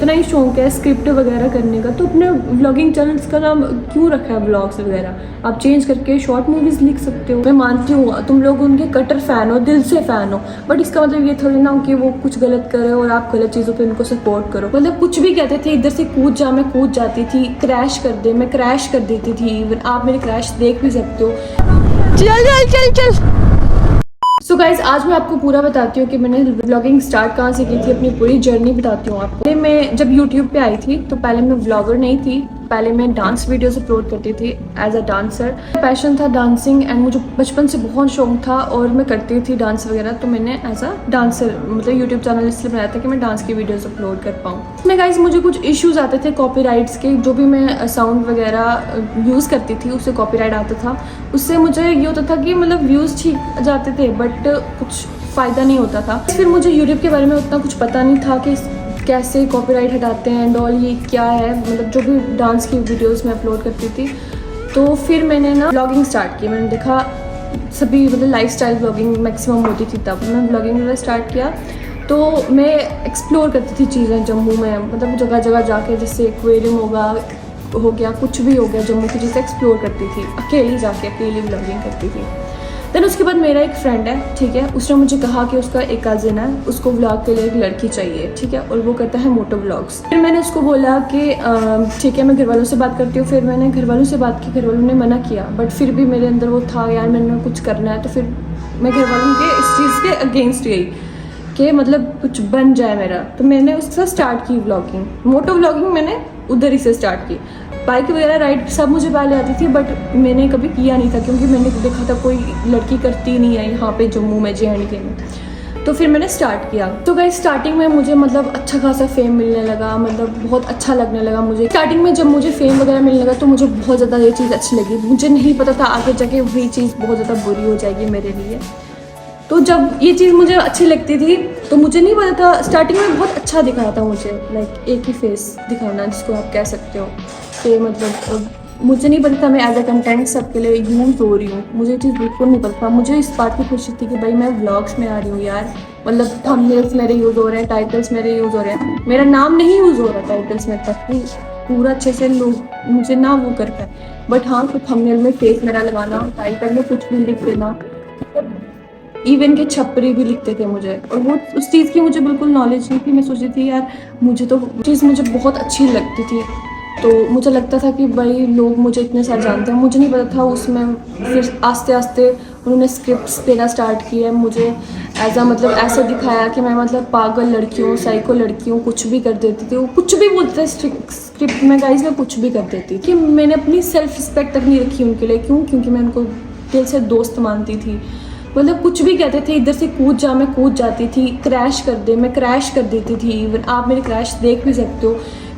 इतना ही शौक है स्क्रिप्ट वगैरह करने का, तो अपने व्लॉगिंग चैनल्स का नाम क्यों रखा है व्लॉग्स वगैरह? आप चेंज करके शॉर्ट मूवीज़ लिख सकते हो। मैं मानती हूँ तुम लोग उनके कटर फ़ैन हो, दिल से फ़ैन हो, बट इसका मतलब ये थोड़ी ना हो कि वो कुछ गलत करे और आप गलत चीज़ों पर उनको सपोर्ट करो। मतलब कुछ भी कहते थे, इधर से कूद जा, मैं कूद जाती थी, क्रैश कर दे, मैं क्रैश कर देती थी। इवन आप मेरे क्रैश देख भी सकते हो। चल चल चल चल। सो गाइज, आज मैं आपको पूरा बताती हूँ कि मैंने व्लॉगिंग स्टार्ट कहाँ से की थी, अपनी पूरी जर्नी बताती हूँ आपको। मैं जब यूट्यूब पे आई थी तो पहले मैं व्लॉगर नहीं थी, पहले मैं डांस वीडियोस अपलोड करती थी एज अ डांसर। पैशन था डांसिंग एंड मुझे बचपन से बहुत शौक था और मैं करती थी डांस वगैरह, तो मैंने एज अ डांसर मतलब यूट्यूब चैनल इसलिए बनाया था कि मैं डांस की वीडियोज़ अपलोड कर पाऊँ। इसमें गाइज मुझे कुछ इश्यूज़ आते थे कॉपीराइट्स के, जो भी मैं साउंड वगैरह यूज़ करती थी उससे कॉपीराइट आता था। उससे मुझे ये होता था कि मतलब व्यूज़ ठीक जाते थे बट कुछ फ़ायदा नहीं होता था। फिर मुझे यूट्यूब के बारे में उतना कुछ पता नहीं था कि कैसे कॉपीराइट हटाते हैं एंड ऑल, ये क्या है, मतलब जो भी डांस की वीडियोस में अपलोड करती थी। तो फिर मैंने ना व्लॉगिंग स्टार्ट की। मैंने देखा सभी मतलब लाइफस्टाइल व्लॉगिंग मैक्सिमम होती थी, तब मैं व्लॉगिंग स्टार्ट किया। तो मैं एक्सप्लोर करती थी चीज़ें जम्मू में, मतलब जगह जगह जाके, जैसे एक्वेरियम हो गया, कुछ भी हो गया, जम्मू की चीज़ें एक्सप्लोर करती थी, अकेली जाके अकेली व्लॉगिंग करती थी। देन उसके बाद मेरा एक फ्रेंड है, ठीक है, उसने मुझे कहा कि उसका एक कज़न है, उसको व्लॉग के लिए एक लड़की चाहिए, ठीक है, और वो करता है मोटो व्लॉग्स। फिर मैंने उसको बोला कि ठीक है, मैं घर वालों से बात करती हूँ। फिर मैंने घर वालों से बात की, घर वालों ने मना किया, बट फिर भी मेरे अंदर वो था यार मैंने कुछ करना है। तो फिर मैं घर वालों के इस चीज़ के अगेंस्ट गई कि मतलब कुछ बन जाए मेरा। तो मैंने उससे स्टार्ट की व्लॉगिंग, मोटो व्लॉगिंग मैंने उधर ही से स्टार्ट की। बाइक वगैरह राइड सब मुझे पहले आती थी, बट मैंने कभी किया नहीं था क्योंकि मैंने देखा था कोई लड़की करती नहीं है यहाँ पे जम्मू में, JNK में। तो फिर मैंने स्टार्ट किया। तो गाइस स्टार्टिंग में मुझे मतलब अच्छा खासा फेम मिलने लगा, मतलब बहुत अच्छा लगने लगा मुझे। स्टार्टिंग में जब मुझे फेम वगैरह मिलने लगा तो मुझे बहुत ज़्यादा ये चीज़ अच्छी लगी। मुझे नहीं पता था आगे जाके वही चीज़ बहुत ज़्यादा बुरी हो जाएगी मेरे लिए। तो जब ये चीज़ मुझे अच्छी लगती थी तो मुझे नहीं पता था, स्टार्टिंग में बहुत अच्छा दिख रहा था मुझे, लाइक एक ही फेस दिखाना जिसको आप कह सकते हो कि मतलब मुझे नहीं पता था मैं एज अ कंटेंट सबके लिए यूज़ हो रही हूँ। मुझे ये चीज़ बिल्कुल नहीं पता था। मुझे इस बात की खुशी थी कि भाई मैं व्लॉग्स में आ रही हूँ यार, मतलब थंबनेल्स मेरे यूज़ हो रहे हैं, टाइटल्स मेरे यूज़ हो रहे हैं। मेरा नाम नहीं यूज़ हो रहा टाइटल्स में तक भी पूरा अच्छे से लोग मुझे ना वो कर पाए, बट हाँ तो थंबनेल में फेस मेरा लगाना, टाइटल में कुछ भी लिख देना, इवन के छपरी भी लिखते थे मुझे, और वो उस चीज़ की मुझे बिल्कुल नॉलेज नहीं थी। मैं सोचती थी यार मुझे तो चीज़ मुझे बहुत अच्छी लगती थी, तो मुझे लगता था कि भाई लोग मुझे इतने सारे जानते हैं, मुझे नहीं पता था उसमें। फिर आस्ते आस्ते उन्होंने स्क्रिप्ट्स देना स्टार्ट किए, मुझे एज अ मतलब ऐसे दिखाया कि मैं मतलब पागल लड़की हूँ, साइको लड़की हूँ, कुछ भी कर देती थी। वो कुछ भी बोलते थे स्क्रिप्ट में गाइज, मैं कुछ भी कर देती कि मैंने अपनी सेल्फ रिस्पेक्ट तक नहीं रखी उनके लिए। क्यों? क्योंकि मैं उनको दिल से दोस्त मानती थी। मतलब कुछ भी कहते थे, इधर से कूद जा, मैं कूद जाती थी, क्रैश कर दे, मैं क्रैश कर देती थी। इवन आप मेरे क्रैश देख भी सकते हो।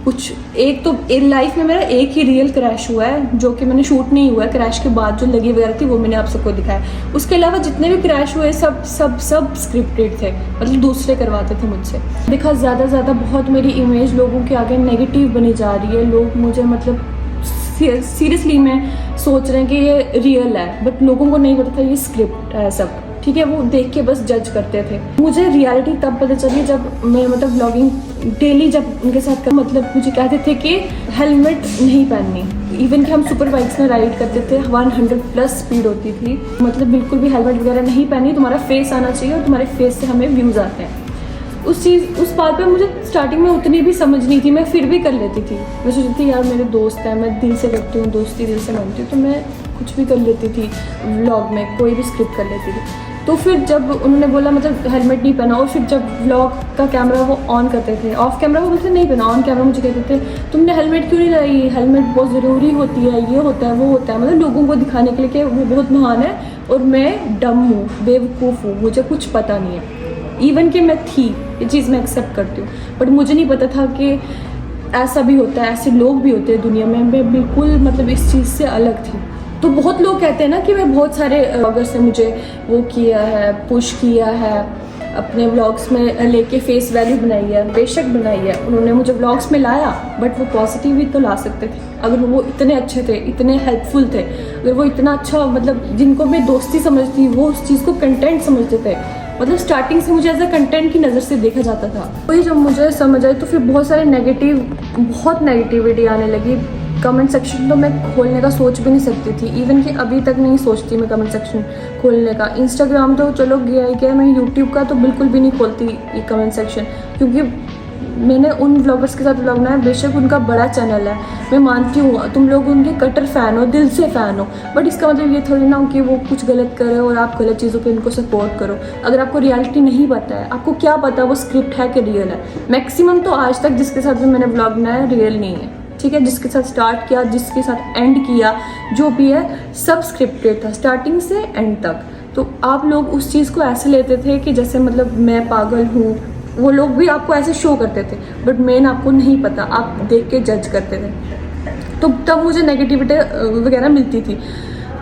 कुछ एक तो लाइफ में मेरा एक ही रियल क्रैश हुआ है जो कि मैंने शूट नहीं हुआ है, क्रैश के बाद जो लगी वगैरह थी वो मैंने आप सबको दिखाया। उसके अलावा जितने भी क्रैश हुए सब सब सब स्क्रिप्टेड थे, मतलब दूसरे करवाते थे मुझसे। देखा ज़्यादा बहुत मेरी इमेज लोगों के आगे नेगेटिव बनी जा रही है। लोग मुझे मतलब सीरियसली में सोच रहे हैं कि ये रियल है, बट लोगों को नहीं पता था ये स्क्रिप्ट है सब, ठीक है। वो देख के बस जज करते थे। मुझे रियलिटी तब पता चली जब मैं मतलब व्लॉगिंग डेली जब उनके साथ मतलब मुझे कहते थे कि हेलमेट नहीं पहननी। इवन कि हम सुपर बाइक्स में राइड करते थे, 100+ स्पीड होती थी, मतलब बिल्कुल भी हेलमेट वगैरह नहीं पहनी, तुम्हारा फेस आना चाहिए और तुम्हारे फेस से हमें व्यूज़ आते हैं। उस बात पे मुझे स्टार्टिंग में उतनी भी समझ नहीं थी, मैं फिर भी कर लेती थी। मैं सोचती थी यार मेरे दोस्त हैं, मैं दिल से करती हूँ, दोस्ती दिल से मानती हूँ, तो मैं कुछ भी कर लेती थी व्लॉग में, कोई भी स्क्रिप्ट कर लेती थी। तो फिर जब उन्होंने बोला मतलब हेलमेट नहीं पहना, और फिर जब व्लॉग का कैमरा वो ऑन करते थे, ऑफ कैमरा वो बोलते नहीं पहना, ऑन कैमरा मुझे कहते थे तुमने हेलमेट क्यों नहीं लगाई, हेलमेट बहुत ज़रूरी होती है, ये होता है वो होता है, मतलब लोगों को दिखाने के लिए कि वो बहुत महान है और मैं डम हूँ, बेवकूफ़ हूँ, मुझे कुछ पता नहीं है। इवन कि मैं थी, ये चीज़ मैं एक्सेप्ट करती हूँ, बट मुझे नहीं पता था कि ऐसा भी होता है, ऐसे लोग भी होते हैं दुनिया में। मैं बिल्कुल मतलब इस चीज़ से अलग थी। तो बहुत लोग कहते हैं ना कि मैं बहुत सारे ब्लॉगर्स ने मुझे वो किया है, पुश किया है, अपने व्लॉग्स में लेके फेस वैल्यू बनाई है। बेशक बनाई है, उन्होंने मुझे व्लॉग्स में लाया, बट वो पॉजिटिव भी तो ला सकते थे। अगर वो इतने अच्छे थे, इतने हेल्पफुल थे, अगर वो इतना अच्छा मतलब जिनको मैं दोस्ती समझती वो उस चीज़ को कंटेंट समझते थे, मतलब स्टार्टिंग से मुझे एज अ कंटेंट की नज़र से देखा जाता था। वही जब मुझे समझ आई तो फिर बहुत सारे बहुत नेगेटिविटी आने लगी। कमेंट सेक्शन तो मैं खोलने का सोच भी नहीं सकती थी, इवन कि अभी तक नहीं सोचती मैं कमेंट सेक्शन खोलने का। इंस्टाग्राम तो चलो गया ही गया, मैं यूट्यूब का तो बिल्कुल भी नहीं खोलती ये कमेंट सेक्शन, क्योंकि मैंने उन व्लॉगर्स के साथ व्लॉग बनाया, बेशक उनका बड़ा चैनल है, मैं मानती हूँ तुम लोग उनके कट्टर फ़ैन हो, दिल से फ़ैन हो, बट इसका मतलब ये थोड़ी ना हो कि वो कुछ गलत करे और आप गलत चीज़ों पे उनको सपोर्ट करो। अगर आपको रियलिटी नहीं पता है, आपको क्या पता वो स्क्रिप्ट है कि रियल है। मैक्सिमम तो आज तक जिसके साथ भी मैंने व्लॉग बनाया रियल नहीं है, ठीक है। जिसके साथ स्टार्ट किया, जिसके साथ एंड किया, जो भी है सब स्क्रिप्टेड था स्टार्टिंग से एंड तक। तो आप लोग उस चीज़ को ऐसे लेते थे कि जैसे मतलब मैं पागल हूँ, वो लोग भी आपको ऐसे शो करते थे, बट मेन आपको नहीं पता, आप देख के जज करते थे। तो तब मुझे नेगेटिविटी वगैरह मिलती थी।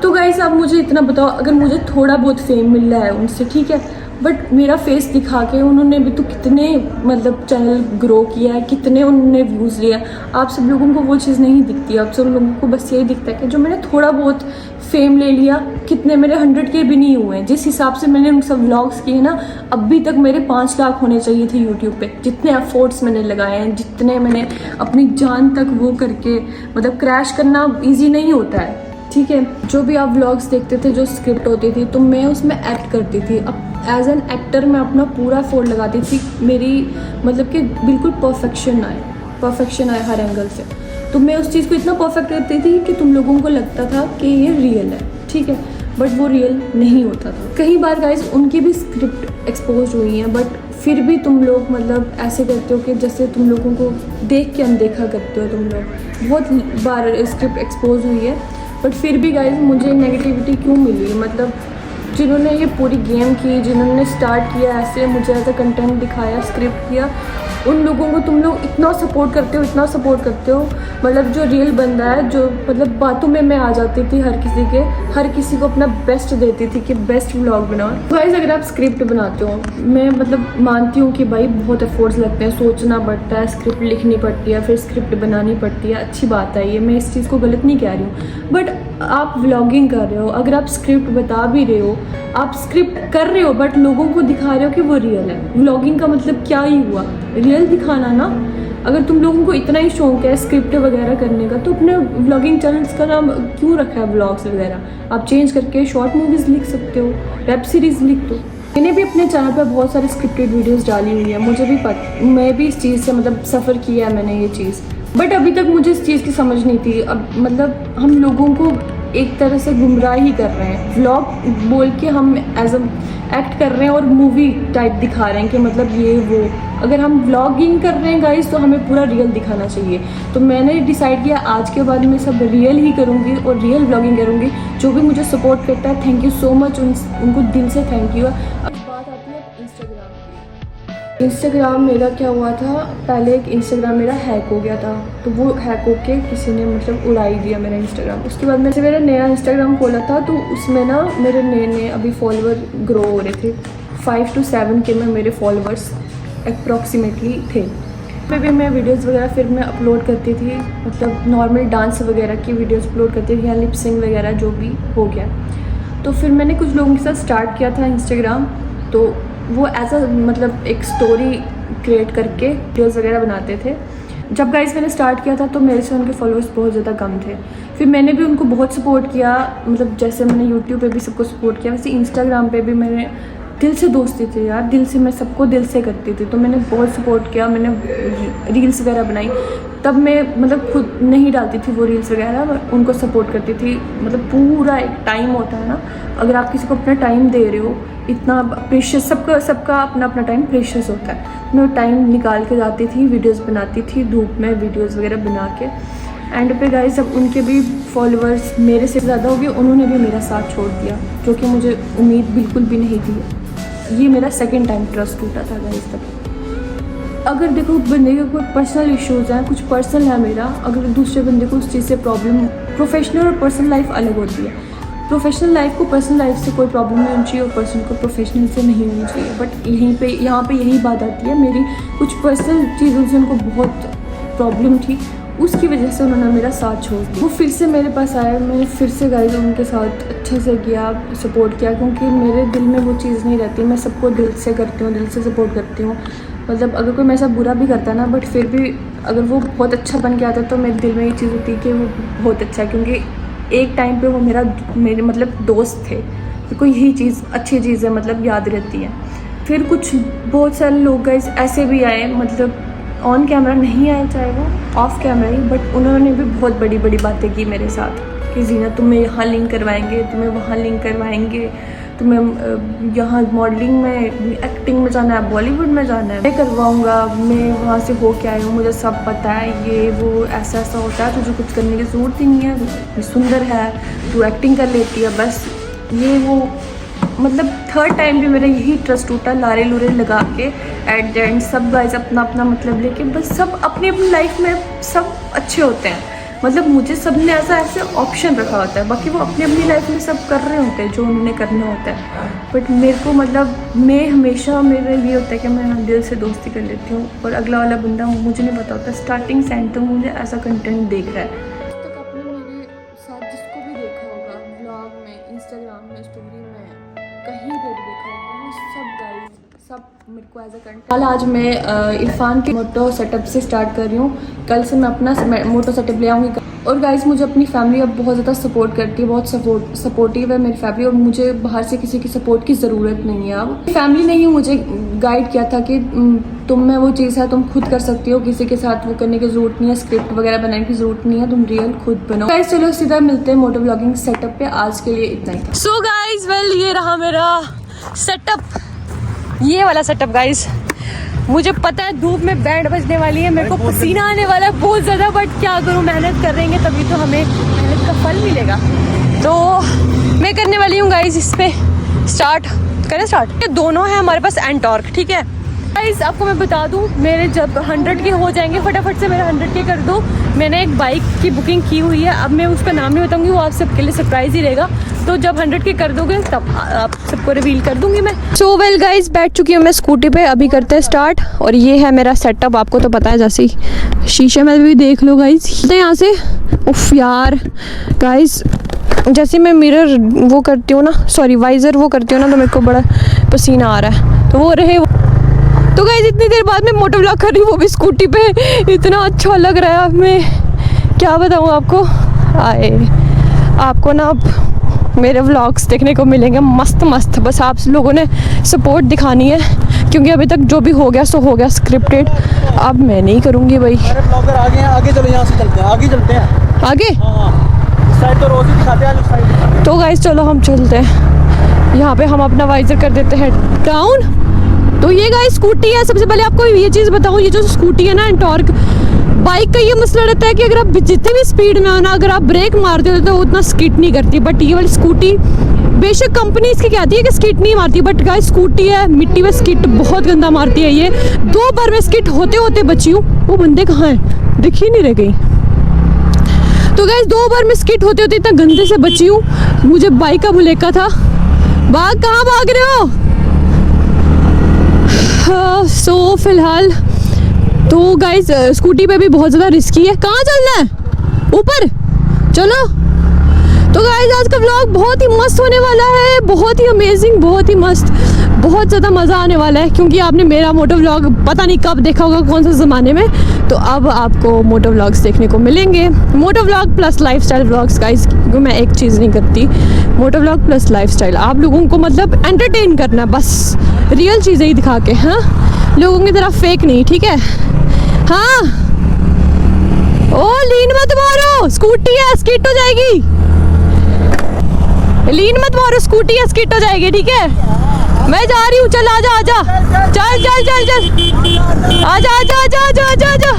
तो गाइस आप मुझे इतना बताओ, अगर मुझे थोड़ा बहुत फेम मिल रहा है उनसे, ठीक है, बट मेरा फेस दिखा के उन्होंने भी तो कितने मतलब चैनल ग्रो किया है, कितने उन्होंने व्यूज़ लिया। आप सब लोगों को वो चीज़ नहीं दिखती, आप सब लोगों को बस यही दिखता है कि जो मैंने थोड़ा बहुत फेम ले लिया, कितने मेरे 100K भी नहीं हुए हैं। जिस हिसाब से मैंने उन सब व्लॉग्स किए ना, अभी तक मेरे 5 लाख होने चाहिए थे यूट्यूब पे। जितने एफर्ट्स मैंने लगाए हैं, जितने मैंने अपनी जान तक वो करके, मतलब क्रैश करना ईजी नहीं होता है, ठीक है। जो भी आप व्लॉग्स देखते थे जो स्क्रिप्ट होती थी, तो मैं उसमें एक्ट करती थी। अब एज एन एक्टर मैं अपना पूरा एफर्ट लगाती थी, मेरी मतलब कि बिल्कुल परफेक्शन आए हर एंगल से। तो मैं उस चीज़ को इतना परफेक्ट करती थी कि तुम लोगों को लगता था कि ये रियल है, ठीक है, बट वो रियल नहीं होता था। कई बार गाइस उनकी भी स्क्रिप्ट एक्सपोज हुई है, बट फिर भी तुम लोग मतलब ऐसे करते हो कि जैसे तुम लोगों को देख के अनदेखा करते हो। तुम लोग बहुत बार स्क्रिप्ट एक्सपोज हुई है, बट फिर भी गाइस मुझे नेगेटिविटी क्यों मिली? मतलब जिन्होंने ये पूरी गेम की, जिन्होंने स्टार्ट किया ऐसे, मुझे ऐसा कंटेंट दिखाया, स्क्रिप्ट किया, उन लोगों को तुम लोग इतना सपोर्ट करते हो। मतलब जो रियल बंदा है, जो मतलब बातों में मैं आ जाती थी हर किसी को अपना बेस्ट देती थी कि बेस्ट व्लॉग बनाओ। गाइस अगर आप स्क्रिप्ट बनाते हो, मैं मतलब मानती हूँ कि भाई बहुत एफर्ट्स लगते हैं, सोचना पड़ता है, स्क्रिप्ट लिखनी पड़ती है, फिर स्क्रिप्ट बनानी पड़ती है, अच्छी बात है ये, मैं इस चीज़ को गलत नहीं कह रही हूँ। बट आप व्लॉगिंग कर रहे हो, अगर आप स्क्रिप्ट बता भी रहे हो, आप स्क्रिप्ट कर रहे हो, बट लोगों को दिखा रहे हो कि वो रियल है। व्लॉगिंग का मतलब क्या ही हुआ? रियल दिखाना ना। अगर तुम लोगों को इतना ही शौक है स्क्रिप्ट वगैरह करने का, तो अपने व्लॉगिंग चैनल्स का नाम क्यों रखा है व्लॉग्स वगैरह? आप चेंज करके शॉर्ट मूवीज़ लिख सकते हो, वेब सीरीज़ लिख दो। मैंने भी अपने चैनल पर बहुत सारे स्क्रिप्टेड वीडियोस डाली हुई है, मुझे भी मैं भी इस चीज़ से मतलब सफ़र किया है मैंने ये चीज़, बट अभी तक मुझे इस चीज़ की समझ नहीं थी। अब मतलब हम लोगों को एक तरह से गुमराह ही कर रहे हैं, व्लॉग बोल के हम एज एक्ट कर रहे हैं और मूवी टाइप दिखा रहे हैं कि मतलब ये वो। अगर हम व्लॉगिंग कर रहे हैं गाइस, तो हमें पूरा रियल दिखाना चाहिए। तो मैंने डिसाइड किया आज के बाद मैं सब रियल ही करूँगी और रियल व्लॉगिंग करूँगी। जो भी मुझे सपोर्ट करता है, थैंक यू सो मच, उनको दिल से थैंक यू। अब बात आती है इंस्टाग्राम की। इंस्टाग्राम मेरा क्या हुआ था, पहले एक इंस्टाग्राम मेरा हैक हो गया था, तो वो हैक होके किसी ने मतलब उड़ा ही दिया मेरा इंस्टाग्राम। उसके बाद मेरा नया इंस्टाग्राम खोला था, तो उसमें ना मेरे नए अभी फॉलोअर ग्रो हो रहे थे। 5 to 7K में मेरे फॉलोअर्स अप्रॉक्सीमेटली थे। पे भी मैं वीडियोस वगैरह फिर मैं अपलोड करती थी, मतलब नॉर्मल डांस वगैरह की वीडियोस अपलोड करती थी या लिप सिंग वगैरह जो भी हो गया। तो फिर मैंने कुछ लोगों के साथ स्टार्ट किया था इंस्टाग्राम, तो वो एज अ मतलब एक स्टोरी क्रिएट करके वीडियोस वगैरह बनाते थे। जब गाइस मैंने स्टार्ट किया था तो मेरे से उनके फॉलोअर्स बहुत ज़्यादा कम थे। फिर मैंने भी उनको बहुत सपोर्ट किया, मतलब जैसे मैंने यूट्यूब पे भी सबको सपोर्ट किया, वैसे इंस्टाग्राम पे भी मैंने दिल से दोस्ती थी यार, दिल से मैं सबको दिल से करती थी। तो मैंने बहुत सपोर्ट किया, मैंने रील्स वगैरह बनाई। तब मैं मतलब खुद नहीं डालती थी वो रील्स वगैरह, उनको सपोर्ट करती थी। मतलब पूरा एक टाइम होता है ना, अगर आप किसी को अपना टाइम दे रहे हो, इतना प्रेशियस, सबका अपना अपना टाइम प्रेशियस होता है। मैं टाइम निकाल के जाती थी, वीडियोस बनाती थी, धूप में वीडियोस वगैरह बना के। एंड पे गाइस अब उनके भी फॉलोअर्स मेरे से ज़्यादा हो गए, उन्होंने भी मेरा साथ छोड़ दिया, जो कि मुझे उम्मीद बिल्कुल भी नहीं थी। ये मेरा सेकंड टाइम ट्रस्ट टूटा था गाइस तक। अगर देखो बंदे के कोई पर्सनल इश्यूज़ हैं, कुछ पर्सनल है मेरा, अगर दूसरे बंदे को उस चीज़ से प्रॉब्लम, प्रोफेशनल और पर्सनल लाइफ अलग होती है। प्रोफेशनल लाइफ को पर्सनल लाइफ से कोई प्रॉब्लम नहीं होनी चाहिए और पर्सनल को प्रोफेशनल से नहीं होनी चाहिए। बट यहाँ पे यही बात आती है, मेरी कुछ पर्सनल चीज़ों से उनको बहुत प्रॉब्लम थी उसकी वजह से उन्होंने मेरा साथ छोड़ दिया। वो फिर से मेरे पास आए, मैंने फिर से गाइस उनके साथ अच्छे से किया, सपोर्ट किया, क्योंकि मेरे दिल में वो चीज़ नहीं रहती। मैं सबको दिल से करती हूँ, दिल से सपोर्ट करती हूँ। मतलब अगर कोई मेरे साथ बुरा भी करता ना, बट फिर भी अगर वो बहुत अच्छा बन के आता तो मेरे दिल में ये चीज़ होती है कि वो बहुत अच्छा है, क्योंकि एक टाइम पे वो मेरे मतलब दोस्त थे। तो कोई यही चीज़ अच्छी चीज़ है, मतलब याद रहती है। फिर कुछ बहुत सारे लोग गाइस ऐसे भी आए, मतलब ऑन कैमरा नहीं आए, चाहे वो ऑफ कैमरा ही, बट उन्होंने भी बहुत बड़ी बड़ी बातें की मेरे साथ कि जीना तुम्हें यहाँ लिंक करवाएंगे, तुम्हें वहाँ लिंक करवाएंगे, तुम्हें यहाँ मॉडलिंग में, एक्टिंग में जाना है, बॉलीवुड में जाना है, मैं करवाऊँगा, मैं वहाँ से हो के आई हूँ, मुझे सब पता है, ये वो ऐसा ऐसा होता है, तुझे कुछ करने की ज़रूरत ही नहीं है, ये सुंदर है, तू एक्टिंग कर लेती है, बस ये वो। मतलब थर्ड टाइम भी मेरा यही ट्रस्ट टूटा, लारे लूरे लगा के एट द एंड सब गाइस अपना अपना मतलब लेके, बस सब अपनी अपनी लाइफ में सब अच्छे होते हैं। मतलब मुझे सब ने ऐसे ऑप्शन रखा होता है, बाकी वो अपनी अपनी लाइफ में सब कर रहे होते हैं जो उन्होंने करना होता है। बट मेरे को मतलब मैं हमेशा मेरा ये होता है कि मैं दिल से दोस्ती कर लेती हूँ, और अगला वाला बंदा मुझे नहीं पता होता स्टार्टिंग से एंड तक मुझे ऐसा कंटेंट देख रहा है। तक आपने मेरे साथ जिसको भी देखा होगा ब्लॉग में, इंस्टाग्राम में, स्टोरी में, कहीं पे भी देखा होगा, वो सब गाइस सब मेरे को एज अ कंटेंट। कल आज मैं इरफान के मोटो सेटअप से स्टार्ट कर रही हूँ। कल से मैं अपना मोटो सेटअप ले आऊँगी। और गाइस मुझे अपनी फैमिली अब बहुत ज़्यादा सपोर्ट करती है, बहुत सपोर्टिव है मेरी फैमिली, और मुझे बाहर से किसी की सपोर्ट की ज़रूरत नहीं है। अब फैमिली ने ही मुझे गाइड किया था कि तुम में वो चीज़ है, तुम खुद कर सकती हो, किसी के साथ वो करने की ज़रूरत नहीं है, स्क्रिप्ट वगैरह बनाने की ज़रूरत नहीं है, तुम रियल खुद बनो। गाइस चलो सीधा मिलते हैं मोटो ब्लॉगिंग सेटअप पे। आज के लिए इतना ही था। सो गाइज वेल ये रहा मेरा सेटअप, ये वाला सेटअप गाइज। मुझे पता है धूप में बैंड बजने वाली है, मेरे को पसीना आने वाला है बहुत ज़्यादा, बट क्या करूँ, मेहनत करेंगे तभी तो हमें मेहनत का फल मिलेगा। तो मैं करने वाली हूँ गाइज इस पे स्टार्ट करें। स्टार्ट ये दोनों है हमारे पास एंटॉर्क, ठीक है गाइस। आपको मैं बता दूं, मेरे जब 100 के हो जाएंगे, फटाफट से मेरे 100 के कर दो। मैंने एक बाइक की बुकिंग की हुई है, अब मैं उसका नाम नहीं बताऊंगी, वो आप सबके लिए सरप्राइज ही रहेगा। तो जब 100 के कर दोगे तब आप सबको रिवील कर दूंगी मैं। सो वेल गाइस, बैठ चुकी हूँ मैं स्कूटी पे, अभी करते हैं स्टार्ट। और ये है मेरा सेटअप, आपको तो पता है, जैसे ही शीशे में भी देख लो गाइस। यहाँ से उफ यार गाइस, जैसे मैं मिरर वो करती हूँ ना, सॉरी वाइजर वो करती हूँ ना, तो मेरे को बड़ा पसीना आ रहा है। तो वो रहे तो गाइस, इतनी देर बाद मैं मोटो व्लॉग कर रही हूँ, वो भी स्कूटी पे। इतना अच्छा लग रहा है, मैं क्या बताऊँ आपको। आए आपको ना अब मेरे व्लॉग्स देखने को मिलेंगे मस्त मस्त। बस आप लोगों ने सपोर्ट दिखानी है, क्योंकि अभी तक जो भी हो गया सो हो गया, स्क्रिप्टेड। अब मैं नहीं करूँगी भाई। अरे ब्लॉगर आगे हैं, आगे चलो, यहाँ से चलते हैं, आगे चलते हैं आगे। साइड तो रोज ही दिखाते हैं, साइड। तो गाइस चलो हम चलते हैं। यहाँ पे हम अपना वाइजर कर देते हैं डाउन। तो ये गाइस स्कूटी है। सबसे पहले आपको ये चीज़ बताऊँ, ये जो स्कूटी है ना एंटॉर्क बाइक का, ये मसला रहता है कि अगर आप जितने भी स्पीड में हो ना, अगर आप ब्रेक मारते हो तो उतना स्किट नहीं करती। बट ये वाली स्कूटी, बेशक कंपनी इसकी कहती है कि स्किट नहीं मारती, बट गाइस स्कूटी है, मिट्टी में स्किट बहुत गंदा मारती है। ये 2 बार में स्किट होते होते बची हूँ। वो बंदे कहाँ हैं, दिख ही नहीं रह गई। तो गाइस 2 बार में स्किट होते होते इतना गंदे से बची हूँ। मुझे बाइक का भुलेखा था। कहाँ भाग रहे हो? सो फिलहाल तो गाइस स्कूटी पे भी बहुत ज़्यादा रिस्की है। कहाँ चलना है? ऊपर चलो। तो गाइस आज का व्लॉग बहुत ही मस्त होने वाला है, बहुत ही अमेजिंग, बहुत ही मस्त, बहुत ज़्यादा मज़ा आने वाला है। क्योंकि आपने मेरा मोटो व्लॉग पता नहीं कब देखा होगा, कौन से ज़माने में, तो अब आपको मोटो व्लॉग्स देखने को मिलेंगे। Moto vlog plus lifestyle vlogs guys, क्योंकि मैं एक चीज़ नहीं करती, मोटो व्लॉग प्लस लाइफस्टाइल। आप लोगों को मतलब एंटरटेन करना, बस रियल चीज़ें ही दिखा के, हाँ, लोगों की तरह फेक नहीं, ठीक है। हाँ ओ लीन मत मारो, स्कूटी है, स्किट हो जाएगी। लीन मत मारो, स्कूटी है, स्किट हो जाएगी, ठीक है। मैं जा रही हूँ, चल आजा आजा, चल चल चल चल, आजा आजा आजा आजा आजा,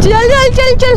चल चल चल चल।